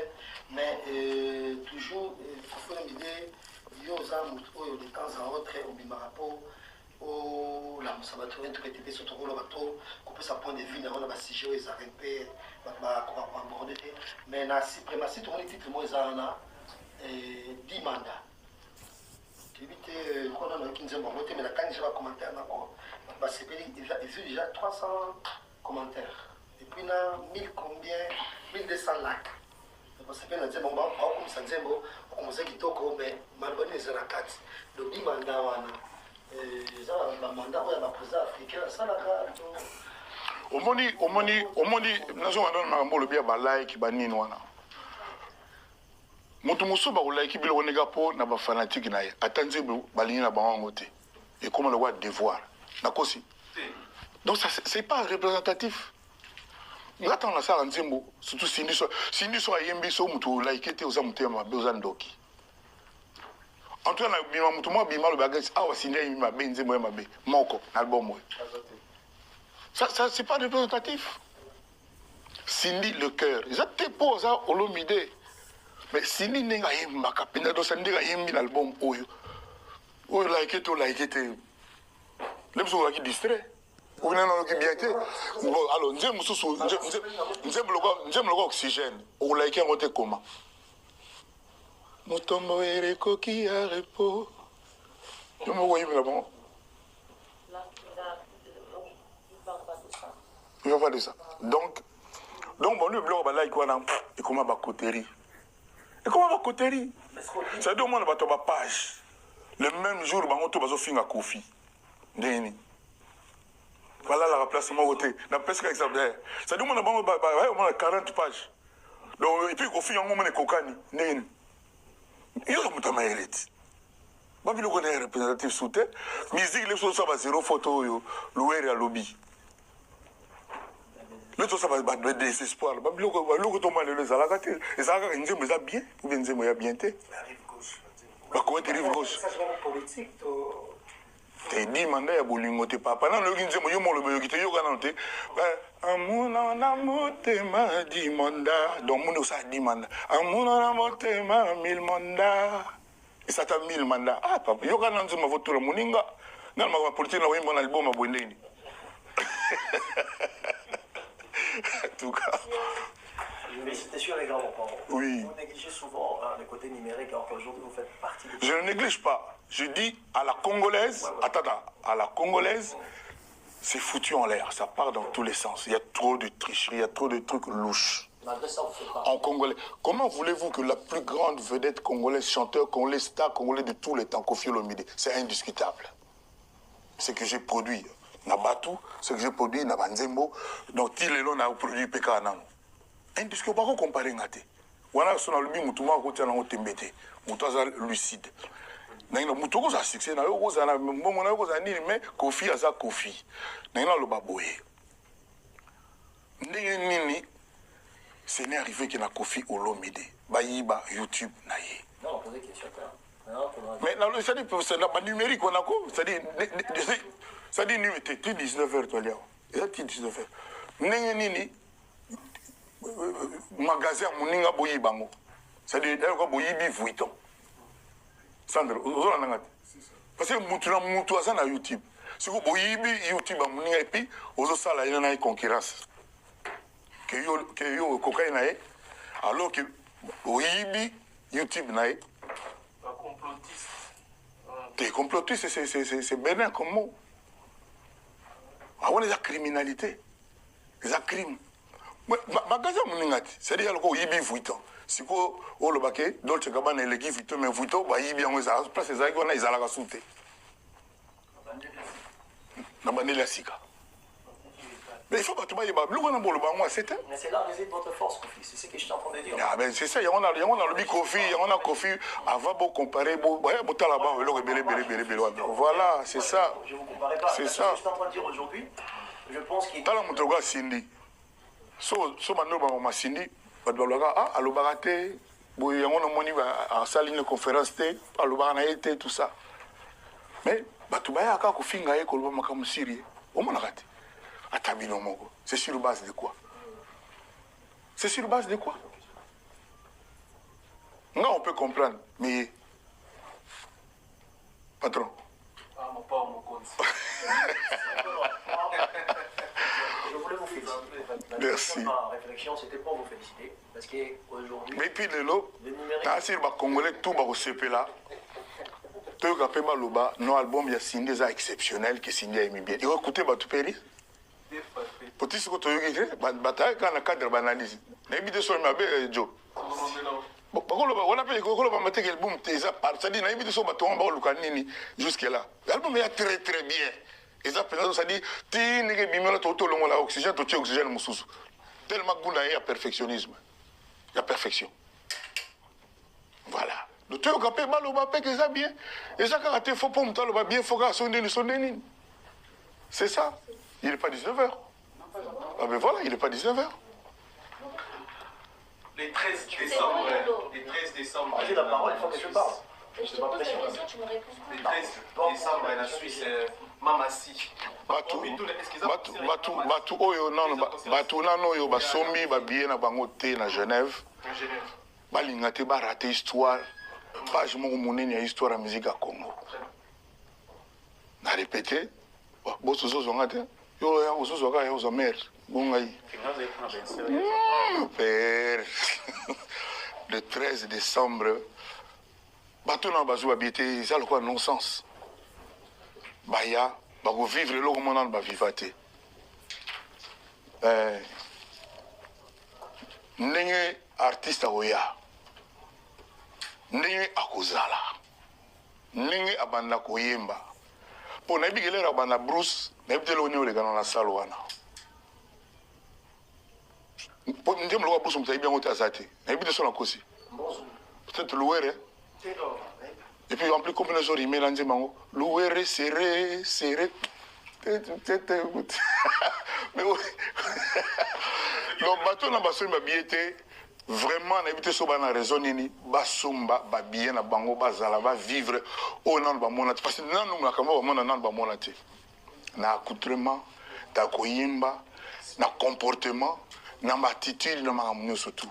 mais toujours, il faut me dire, il y a de temps en autre, au Bimarapo, au la Moussabatou, tout était sur le bateau, qu'on peut s'apprendre des villes, on a des sujets, ils arrivent, on va aborder, mais la suprématie, tout le monde dit que moi, ils ont 10 mandats. Éviter, on a un 15 mois, mais la canne, je vais commenter encore. Il y a déjà 300 commentaires. Et puis, il y a 1000 combien 1200 likes. Parce que nous avons comme ça, on a dit que mais malgré les rakats, le 10 mandats, le mandat de la présidence africaine, ça la carte. Omoni, nous avons le bien balai qui banni noana. Moto muso ba ulai ki bilo onega po na ba fanatique na ye. Atanze balini na bango te. Et comment le voir devoir. Nakosi. Donc ça c'est pas représentatif. Nous attendons la salle en Zimbo, surtout Cindy soit Yembi, so mutu laikete aux amutema, bezandoki. En tout cas, bima mutu moi bima le bagage, ah Cindy ma benzemo ma be, moko, album. Ça c'est pas représentatif. Cindy le cœur, ils ont posé au lomide. Mais Cindy n'est yemba kapina do Cindy yembi l'album oyo. Oyo laikete. Les gens qui distrait. Bon, alors, nous avons l'oxygène. On l'a écrit comment? Motombo et coquille à repos. Je me voyais là-bas. Il va pas de ça. Donc, bon, le blog, là, il et comment va cotérie? Et comment va cotérie? Ça dit au moins, on va tomber page. Le même jour, on va faire un Kofi. Voilà le remplacement voté. Dans presque exemplaire. Ça dit, on a 40 pages. Donc, et puis, au final, on a un cocani. Il y a un mérite. Babi le connaît représentatif sous terre. Musique, les choses, ça va zéro photo, louer à lobby. Le tout ça va désespoir. Babi le connaît les alagatés. Et ça va bien, ou bien il y a bien. La rive gauche. Comment tu rive gauche? Ça, c'est vraiment politique. T'es dit, mandé à Bolingo, t'es pas. Pendant le guinze, moi, le meilleur qui te yoga dans tes. Amour en amour, t'es ma dit manda. Donc, mon ça dit manda. Amour en amour, t'es ma 1000 manda. Et ça t'a 1000 mandats. Ah, papa, yoga dans ma voiture, moninga. Non, ma politique, là, mon album, ma bonne. En tout cas. Mais c'était sûr, les grands parents. Oui. Vous négligez souvent le côté numérique, alors qu'aujourd'hui, vous faites partie de... Je ne néglige pas. Je dis à la Congolaise, attends, à la Congolaise, c'est foutu en l'air. Ça part dans tous les sens. Il y a trop de tricheries, il y a trop de trucs louches. Malgré ça, vous faites pas. En congolais. Comment voulez-vous que la plus grande vedette congolaise, chanteur congolais, star congolais de tous les temps, Koffi Olomide, c'est indiscutable. Ce que j'ai produit, Nabatu, ce que j'ai produit, Nabanzembo, donc Tilelo n'a produit PK Anano. Indiscutable, pas qu'on compare ngate. Wana sona lubi mutuma kotia na otembete. Mutaza lucide. Naina mutoko za succès na yo koza na mbongo na yo koza nini mais Koffi aza Koffi. Naina lo baboye. Ndenge nini ce n'est arrivé que na Koffi Olomide bayiba YouTube na ye. Non, on posait question. Mais c'est la numérique on a quoi? C'est-à-dire numéro 19h toi là. Et 19h. Ndenge nini magasin moninga boyi bango. C'est-à-dire d'ailleurs boyi bi vuiton. Sandro, ozola nangati. Parce que mutu asa na YouTube. Si vous boyi bi YouTube moninga et puis ozo sala ina na concurrence. Que yo cocaïne na alors que boyi bi YouTube na complotiste. T'es complotiste, c'est bénin comme mot. Ah, on est la criminalité. Les crimes. Magasin moningati, c'est-à-dire que yibi vuiton. Si ko o le baké, Dolce Gabbana le gi vuiton mais vuiton ba yibi en ça place les aïko na izala ka souté. Na bandela sika. Mais il faut pas te bailler ba lu ko na bolo ba moi c'est Mais c'est là réside votre force, Koffi. C'est ce que je suis en train de dire. Ah ben c'est ça, on a le bi Koffi, on a Koffi avant beau comparer beau botta là-bas le belé. Voilà, c'est ça. Je vous comparais pas. C'est ça. Ce que je suis en train de dire aujourd'hui, je pense qu'il tala mutoga Cindy. So mano ba ma Cindy, ba dologa alobaka te, bo yango na moni ba en salle une conférence te, alobaka na été tout ça. Mais batu ba ya ka ko finga ye ko loba makamu siri. O mona kati. Atabino moko. C'est sur base de quoi? C'est sur base de quoi? Non, on peut comprendre, mais patron. Ah, mon père, mon compte. je voulais vous féliciter. Merci. Ma réflexion, c'était pour vous féliciter. Parce qu'aujourd'hui... Mais puis, Lelo, t'as si le Congolais, tout va au CP là. Tu as fait Baloba, nos albums, il y a signé des exceptionnels qui signent aimé bien. Et écoutez, tu peux dire? Petit ce que tu as dit, bataille quand on cadre d'analyse. N'habite sur ma belle Joe. Bon, on a payé qu'on va mettre le boom, ça dit, n'habite sur ma tombe, on va le jusque-là. L'album est très très bien. Et ça, ça dit, tu n'es pas bien, tu as l'oxygène, tu as l'oxygène, tellement que il y a perfectionnisme. Il y a perfection. Voilà. Le tu as capé mal au bapé que ça bien. Et ça, quand tu faux pour me le bien, il faut que son déni. C'est ça. Il n'est pas 19h. Ah ben voilà, il n'est pas 19h. Les 13 décembre. J'ai la parole, il faut que je parle. Je te pose la question, tu me réponds. Le 13 décembre, la Suisse, Mamasi. Batu oyo non batu nano oyo basombi babiye na bango te na Genève. Balinga te ba rater histoire. Page moko monene ya histoire ya musique ya Congo. Na répéter. Bo sozo zonga te. Yo ya sozo ka ya zo mère. Bongai. Père. Le 13 décembre. Batu na bazu babité, ça le quoi non-sens. Baya bako vivre le comment on va vivre te. Ndenge artiste oya. Ndenge akozala. Ndenge abanda koyemba. Po na bigele abanda Bruce, na bitelo ni ole kana na salo wana. Po ndem lo Bruce mutayi bien ota zate. Na bitelo na kosi. Peut-être louer Et puis en plus, comme les autres, ils mélangent mango. Louere, serré, serré. Mais oui. Donc, bateau na baso ma billet vraiment na éviter so ba na raison nini basumba ba bien na bango bazala ba vivre au nan ba mona parce que nan nous na kamba ba mona nan ba mona te na accoutrement ta koyimba na comportement na attitude na makambo surtout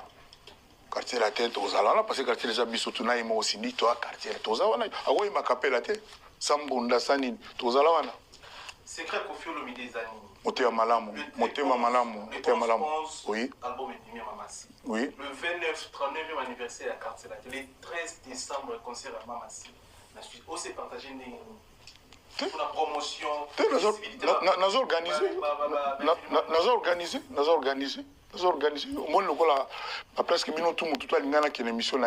quartier la tête aux alala parce que quartier les habits surtout na imo aussi ni toi quartier tous wana awoyi makapela te sambunda sanini tous wana secret Koffi Olomide Zani. Motema malamu, motema malamu, motema malamu. Oui. Album est mis à Mamassi. Oui. Le 39e anniversaire à Quartier Latin. Le 13 décembre, le concert à Mamassi. La suite, on s'est partagé pour la promotion. Nous organisé. Au moins, le presque minute tout le monde qui est une émission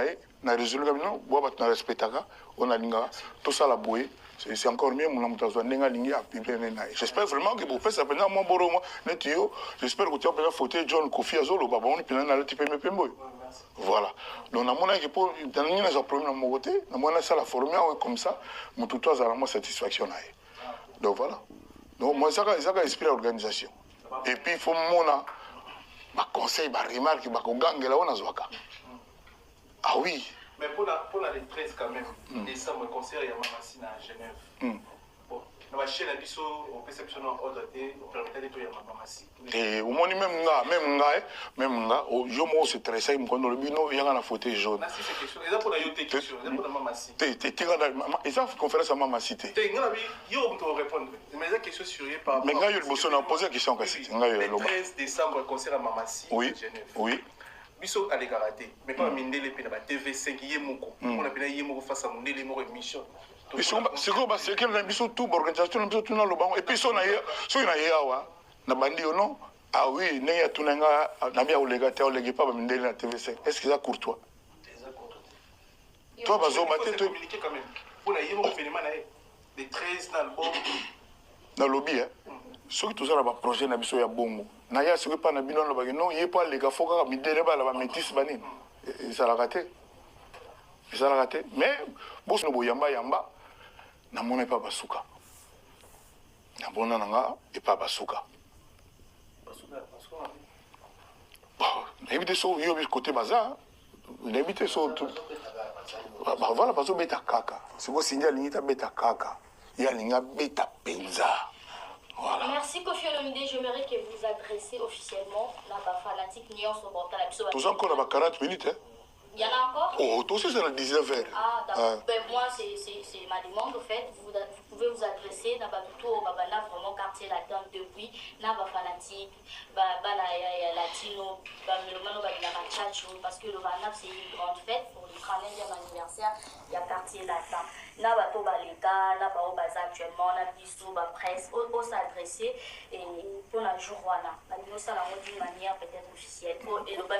na résolu comme non, bois na respectaka, on a linga, tout ça la bouée. C'est encore mieux, mon j'espère vraiment que vous faites ça pendant mon boro, j'espère que tu as photo John Kofi Azolo, babon, et puis là, tu peux me payer. Voilà. Donc, on a un problème dans mon côté, on a ça la formule comme ça, mon tout a vraiment satisfaction. Donc voilà. Donc, moi, ça a inspiré l'organisation. Et puis, il faut mon conseil, remarque, gang, là, on a Zwaka. Ah oui. Mais pour la les 13 quand même, décembre, le concert, il y a Mamassi à Genève. Bon, dans la chaîne, on peut s'appuyer en ordre de permettre de tout Mamassi. Et au moins, même là, je me suis stressé, je me suis dit, il y a une photo jaune. C'est cette question. Et ça, pour la question, et ça, pour la Mamassi. Et ça, conférence à Mamassi. Il y a une répondre. Mais la question sur par rapport. Mais il y a eu le posé la question. Le 13 décembre, le concert à Mamassi à Genève. Oui. Biso allait karaté mais pas mindele pe na TV5 yemoko on a bien yemoko face à mindele moko émission c'est quoi parce que na biso tout organisation biso tout na lo bango et puis so na yawa na bandi non ah oui ne ya tunanga na bia olega te olegi pa mindele na TV5 est-ce que ça courtois toi bazo maté to communiquer quand même pour la yemoko événement na les 13 dans l'album na lobby soki tozala ba projet na biso ya bongo na ya soki pa na bino lo bagino ye pa les gars faut ka midele ba la ba métis banini ça l'a raté mais boss no boyamba yamba na mona pa basuka na bona nanga e pa basuka na éviter so yo bi côté bazar na éviter so tout voilà parce que beta kaka c'est quoi signal linita beta kaka ya linga beta penza. Voilà. Merci Koffi Olomide, j'aimerais que vous adressez officiellement la fanatique Nion Soborta la Biso. Tous encore à 40 minutes, hein? Il y en a encore? Oh, tous c'est à 19h. Ah, d'accord. Ben, moi, c'est ma demande, au fait. Vous pouvez vous adresser dans tout Babana, vraiment quartier latin depuis, dans la fanatique, latino, parce que le Vanaf, c'est une grande fête pour le 30e anniversaire, il y a quartier latin. Na bato baleka, na bao baza actuellement, na biso, ba presse, on s'adresser et pour la journée, ça la d'une manière peut-être officielle.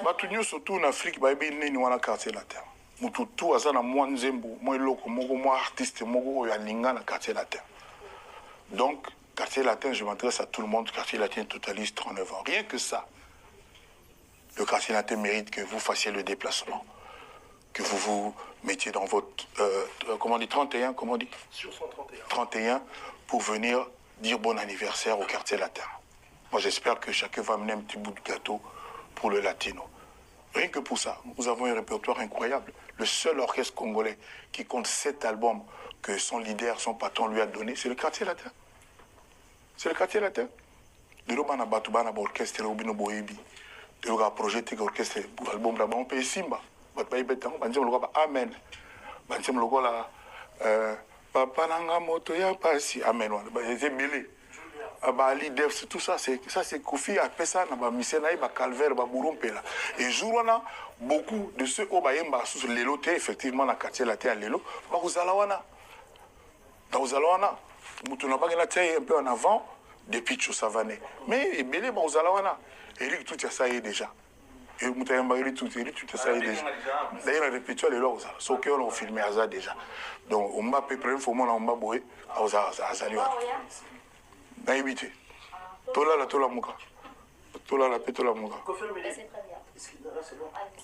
Bato nyo surtout en Afrique, ba ebe nini wana quartier latin. Mutu tout aza na mwa nzembo, mwa loko moko, mwa artiste moko ya linga na quartier latin. Donc quartier latin, je m'adresse à tout le monde, quartier latin totalise 39 ans. Rien que ça, le quartier latin mérite que vous fassiez le déplacement. Que vous vous mettiez dans votre, comment on dit, 31, comment on dit? Sur son 31. 31, pour venir dire bon anniversaire au quartier latin. Moi, j'espère que chacun va amener un petit bout de gâteau pour le latino. Rien que pour ça, nous avons un répertoire incroyable. Le seul orchestre congolais qui compte 7 albums que son leader, son patron lui a donné, c'est le quartier latin. C'est le quartier latin. De l'Obana Batubana, orchestre, Obino Boebi. De l'Oga projet, orchestre, album, on paye Simba. Amen. Papa nanga moto ya pasi. Amen. C'est Billy. Ali Devs, tout ça, c'est Koffi a fait ça dans Misena, Calvaire, Burumpela. Et jour-là, beaucoup de ceux qui ont sous l'élo, effectivement, dans le quartier latin, l'élo, vous allez vous allez vous un peu en avant, depuis Tchoussavané. Mais il y a vous allez Eric, tout ça y est déjà. Et vous avez tout ça déjà. D'ailleurs, le répétition est là, ce qu'on a filmé à déjà. Donc, on m'a pris un faux mot, on m'a boué, à Zali. On a évité. Tola la mouka. Tola la mouka. C'est très bien. C'est bon.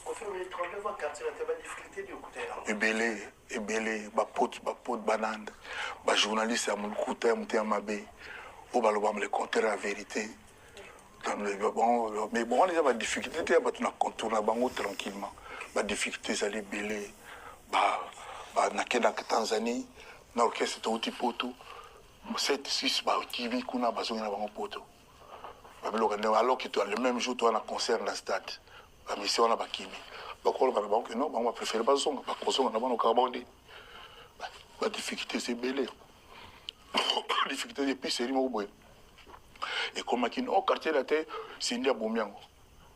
Confirme les 39 ans, quartier latin, pas de difficulté du côté là. Ebele, bapote banane, ba journaliste à mon côté, à ma baie, au baloba me le compter la vérité. Mais bon, on a des difficultés, on a contourné tranquillement. Les difficultés, c'est les belés. Na Tanzanie, na orchestre de Utipoto, 7-6, Kibi, Kuna, Bazouina, Poto. Alors que le même jour, tu as un concert dans la stade. La mission, on a Kibi. Non, on va préférer Bazon, on a un carbone. La difficulté, c'est belé. La difficulté, c'est plus sérieux. Et comme au quartier de la terre, c'est India Boumiango.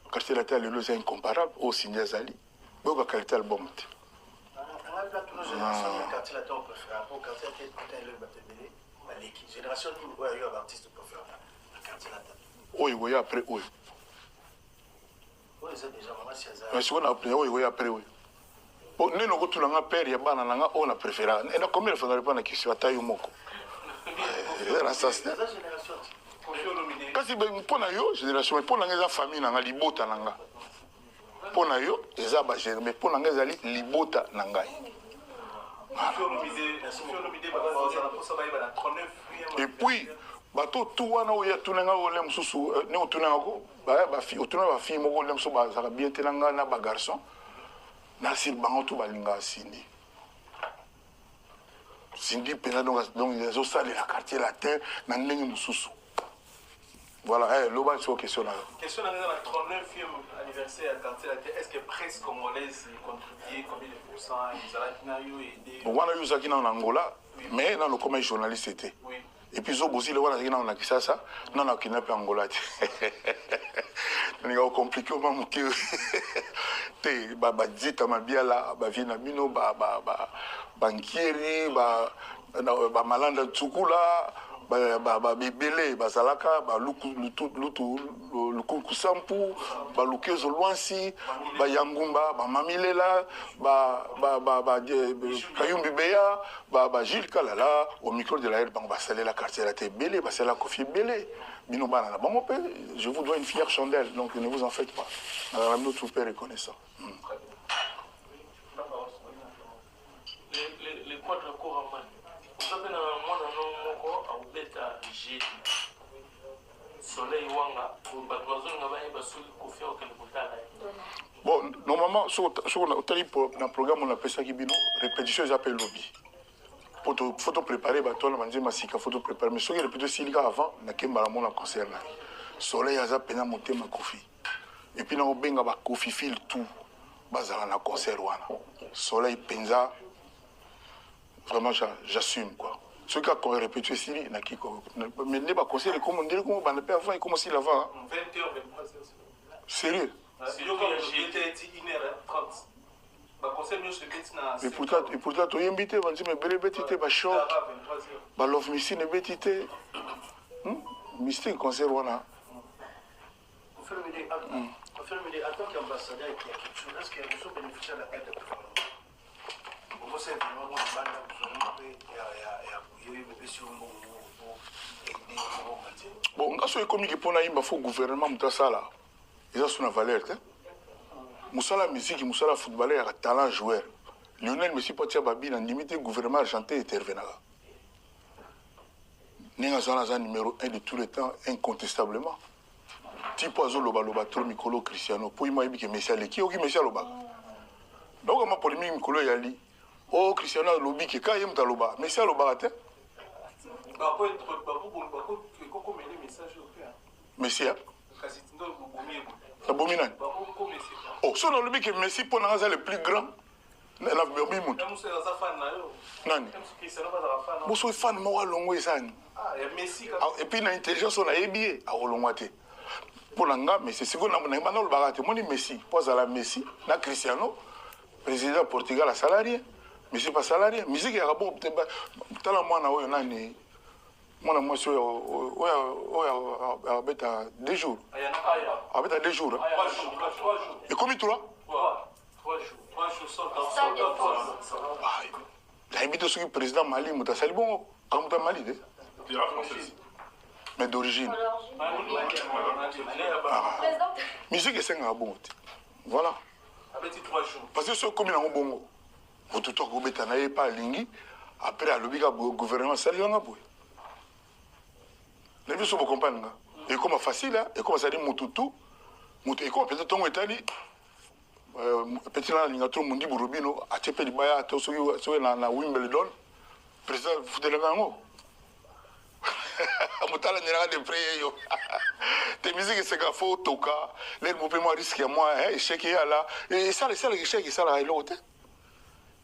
Le quartier de la terre, c'est incomparable au Sindia Zali. Donc, la qualité de l'album. Quartier latin, on préfère. Au quartier latin, on l'équipe. Génération, il y a un artiste préféré. Le quartier latin. Oui, oui, après, oui. Oui, c'est déjà maman, c'est ça. Mais si on a appris, oui, après, oui. Nous, nous avons un père, il y a un on a préféré. Et combien de fois on a répondu à la question à taille ou moko? C'est ça, génération. Kasi pour na yo génération mais pour na ngeza famille na libota nanga pour na yo eza ba génération mais pour na ngeza libota nanga et puis bato tout wana oya tunanga ole mususu ne otunanga ko ba fi otunanga ba fi moko ole mususu ba za bien tenanga na ba garçon na sir bango tout balinga sindi sindi pena donc ils ont salé la quartier latin na ndenge mususu. Voilà, l'Oba sur question là. Question dans la 39e anniversaire à quartier latin, est-ce que presse congolaise contribue combien de pourcents ils ont aidé? Bon, on a eu ça qui en Angola, mais dans le commun journaliste c'était. Oui. Et puis zo bosi le wana qui en Kisasa, non na kidnappé Angola. Ni compliqué au moment que te ba dita mabia là, ba vina bino ba bankieri ba malanda tsukula bebele bazalaka luku sampu lukezo lwansi yangumba mamilela kayumbi beya Gilles Kalala au micro de la air bango basalela la quartier la tebele basala kofi bele bino bana na bango pe je vous dois une fière chandelle donc ne vous en faites pas nous tout père reconnaissant. Les quadres courants bon, normalement, sur le programme, on appelle ça répétition, ils appellent lobby. Il faut préparer, il faut préparer. Mais si on répète avant, on a un concert. Soleil, il y a un monté ma coffee. Et puis, on a un coffee fil tout. Il y a un concert. Soleil, penza. Vraiment, j'assume quoi. Ce qui a répété ici, il y a qui mais il n'y a pas de conseil, comme on dit, comme on peut avant, comme s'il avant. 20h, 23h. Sérieux? Et pourtant, tu es invité, on dit, mais belle bêtité, bah choc, bah love missing, bêtité. Mystique, concert, voilà. On fait une idée, en tant qu'ambassadeur, il y a quelque chose, est-ce qu'il y a des choses bénéficiaires de la paix de Koufanou? Vous savez, vraiment, bon, quand on commis pour le gouvernement, Moussala, ils ont une valeur. Moussala musique, Moussala footballeur, un talent joueur. Lionel Messi Potia Babi, dans limité gouvernement argentin intervenant. N'est un numéro 1 de tous les temps, incontestablement. Tipo Azo Loba Loba, Tro Mikolo Cristiano, pour moi, il y a Messi Aleki, qui est Messi Loba. Donc, ma polémique, Mikolo Yali. Oh, Cristiano Lobi, qui est quand même Taloba. Messi Loba, Messi, abominable. Oh, si on a le que Messi pour nous le plus grand, il a vous soyez fan, moi, longue et puis l'intelligence, on a ébié à Olongwate. Pour l'anga, mais c'est ce qu'on a dans le barat. Moi, Messi, pose à la Messi, na Cristiano, président Portugal à salarié, Messi pas salarié, musique est bon, peut-être moi, on a une. Moi, monsieur, avec 2 jours. Avec 2 jours. 3 jours. Et combien tu l'as? 3 jours. Il a invité le président Mali, Mouta Salibon, comme Mouta Mali. Mais d'origine. Musique est 5 ans. Voilà. Avec 3 jours. Parce que ce commune en bongo, vous tout le monde n'est pas lingi. Après, à l'obéga gouvernement, ça lui en a beau. Les gens vous comprennent. Et comme facile, et comme ça dit Moutoutou, et comme peut-être ton état dit, petit là, il y a tout le monde dit Bourubino, à Tchépé du Baya, tout ce qui est dans Wimbledon, président, vous êtes là, non? Moutala n'y a pas de prix. Tes musiques, c'est qu'il faut toka, les mouvements risquent à moi, échec et là. Et ça, c'est l'échec, et ça, là, l'autre.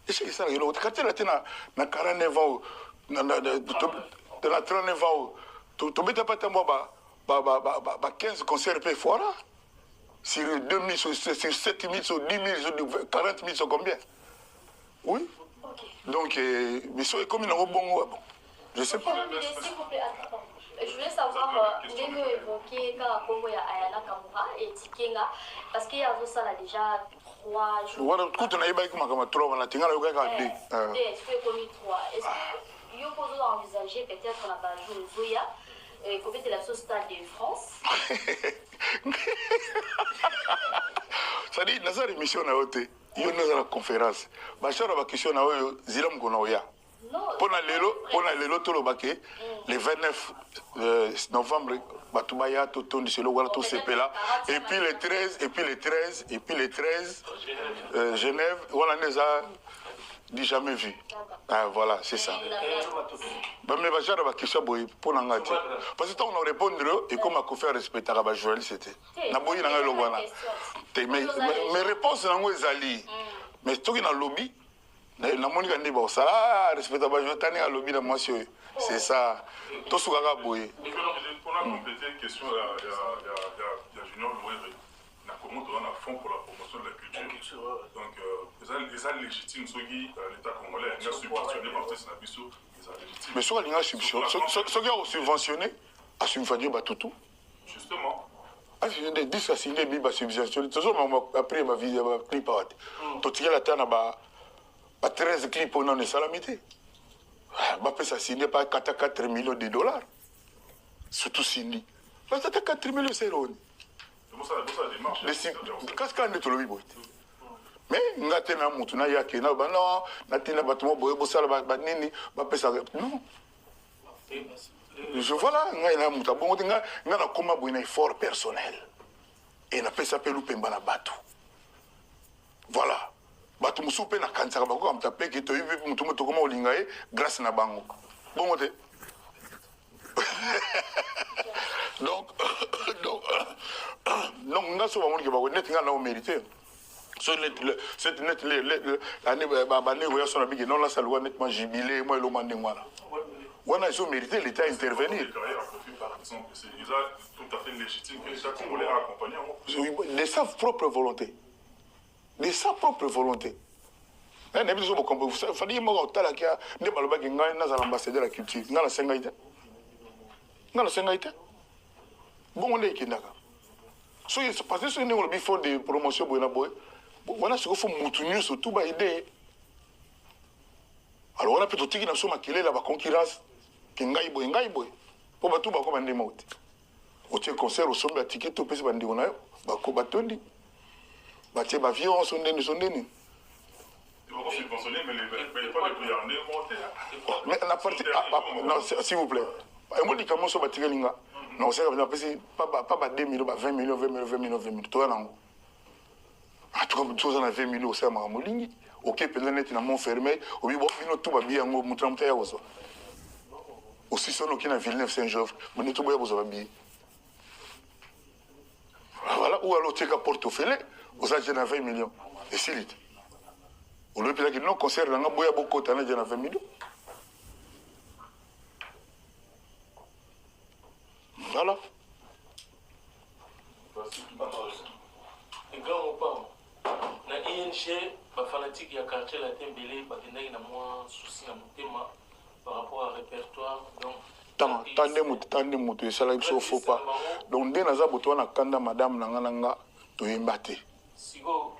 Échec, et ça, l'autre. Quand tu as 49 ans, tu as 39 ans, tu n'as pas 15 concerts par fois. Sur 2 000, sur 7 000, sur 10 000, sur 40 000, sur combien? Oui. Donc, mais ça est comme une rebond. Je ne sais pas. S'il vous plaît, attends. Je voulais savoir, vous avez évoqué quand Congo a Ayana Kamura et Tikenga, parce qu'il y a ça là déjà 3 jours. Voilà, tout on a eu 3, on a tenu à l'occasion. Est-ce que commis 3? Est-ce que vous pouvez envisager peut-être la base de Zoya, peut-être la sauce Stade de France? Ça dit, dans cette émission, il y a une conférence. Je vais question à Zilam Konaoya. Pour le tout le 29 novembre, Batubaya, tout là. Et puis les 13, Genève, voilà, on les a dit jamais vu. Ah, voilà, c'est ça. Mais je vais question pour Nangati. Parce que on a répondu et comme on a fait respecter à Joël, c'était. Mes réponses sont les mais tout qui est dans le lobby. Na moni kandi ba sala respecta ba jotani à lobby na monsieur c'est ça to suka boye on a complété une question il y a Junior Louéré na comment on a fond pour la promotion de la culture donc les légitimes ceux qui l'état congolais a subventionné par ces nabiso les légitimes mais soit l'inga ceux qui ont subventionné a subventionné ba tout justement je dis disques à signer biba subventionné toujours après ma vie ma clip à to tirer la terre na ba 13 clips au nom de Salamité. Ça signé par 4 millions de dollars. Surtout signé. Parce que 4 millions c'est l'eau. Qu'est-ce qu'on est tout le monde? Mais nous avons tout na yaki na ba non na tina batuma boye bosala ba nini ba pesa non. Je voilà nga muta bon nga na koma bo na effort personnel. Et na pesa pelu pemba na batu. Voilà. Batu musupe na kansaka bako am tapé ki to yibi mutu mutu koma olingaye grâce na bango. Bon moté. Donc nga so ba moni ke bako net nga na o mériter. So net cette net l'année ba ne voya so na bigi non la salwa nettement jubilé moi le mandé voilà. Wana ils ont mérité l'État intervenir. Par exemple, c'est tout à fait légitime que l'État congolais a accompagné. De sa propre volonté. De sa propre volonté. Il fallait que l'ambassadeur de la culture. Il y a la Sengaïta. Bon, on est qui n'a parce que si on a fait des promotions, on a ce qu'il faut moutonner sur tout idée. Alors on a peut-être qu'il y a une concurrence. Pour tout comme un démon. Au concert au sommet, ticket tout peut se bander. On a batondi. Batie bavion sont des Ils vont subventionner, mais pas les prix en monter. Mais la partie. Non, s'il vous plaît. Et moi, je dis comment ça va tirer l'inga. Non, c'est pas 2 millions, 20 millions, 20 millions, 20 millions, 20 millions. Toi, non. En tout cas, tu as 20 millions, c'est un maramouling. Ok, peut-être dans mon fermé. Au bout de tout va bien, on montre un peu à vous. Aussi, son qui n'a Villeneuve Saint-Geoffre, mais tout va bien. Voilà, ou alors tu as un portefeuille. Vous avez 20 millions. Et c'est lit. Au lieu de non concert, on a beaucoup de 20 millions. Voilà. Et quand on parle, na ING, les fanatiques de quartier la Tembélé, ils ont moins souci à mon thème par rapport au répertoire. Tande mutu ça là il faut pas. Donc dès naza boto na kanda madame nanga to yembate. Sigo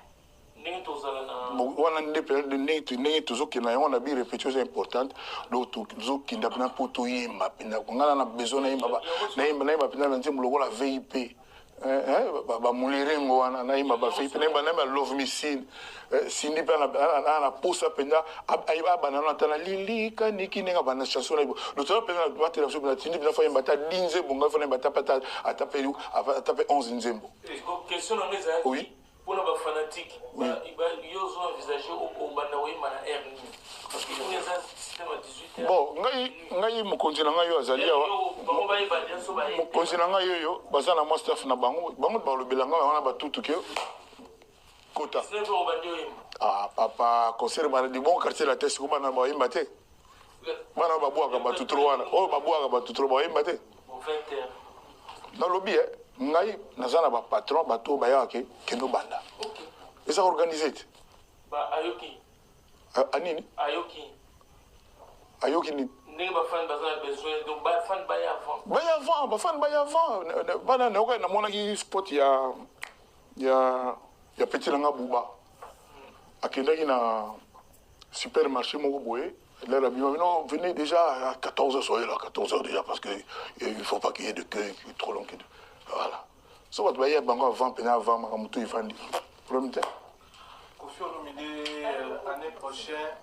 ningi tozala na wana ndepende ningi tozoki na on a bi répétition importante donc tozoki ndapna pour to yemba pina ngala na besoin na yemba na yemba pina nzembo lokola VIP ba mulere ntongo wana naima bafei pene banama love me sin sindi pe na posa penda aiba banana tana lilika niki nenga bana chanson na le temps pena batela so na sindi bina fa mbata dinze bonga fa mbata pata atape 11 nzembo question na meza oui pour la fanatique iba yozo envisager au bana wema na r parce que on est système à 18h bon ngai mokonzi na ngai yo azali awa mokonzi na ngai yoyo baza na staff na bango balobela ngai wana batutu ke kota ah papa concert bana di bon quartier la test ko bana ba yimba te bana babwaka batutro wana o babwaka batutro ba yimba te 20h na lobby ngai nazana ba patron bato bayake kendo banda eza organisé ba ayoki anini ayoki ni ndenge bafani baza na besoin donc bafani baya avant bafani baya avant bana na okana monaki spot ya petit langa buba akendaki na supermarché moko boye là la bio non venez déjà à 14h soyez là 14h déjà parce que il faut pas qu'il y ait de queue trop long voilà so what baya bango avant pena avant makamutu ifandi problème te Kofi Olomide année prochaine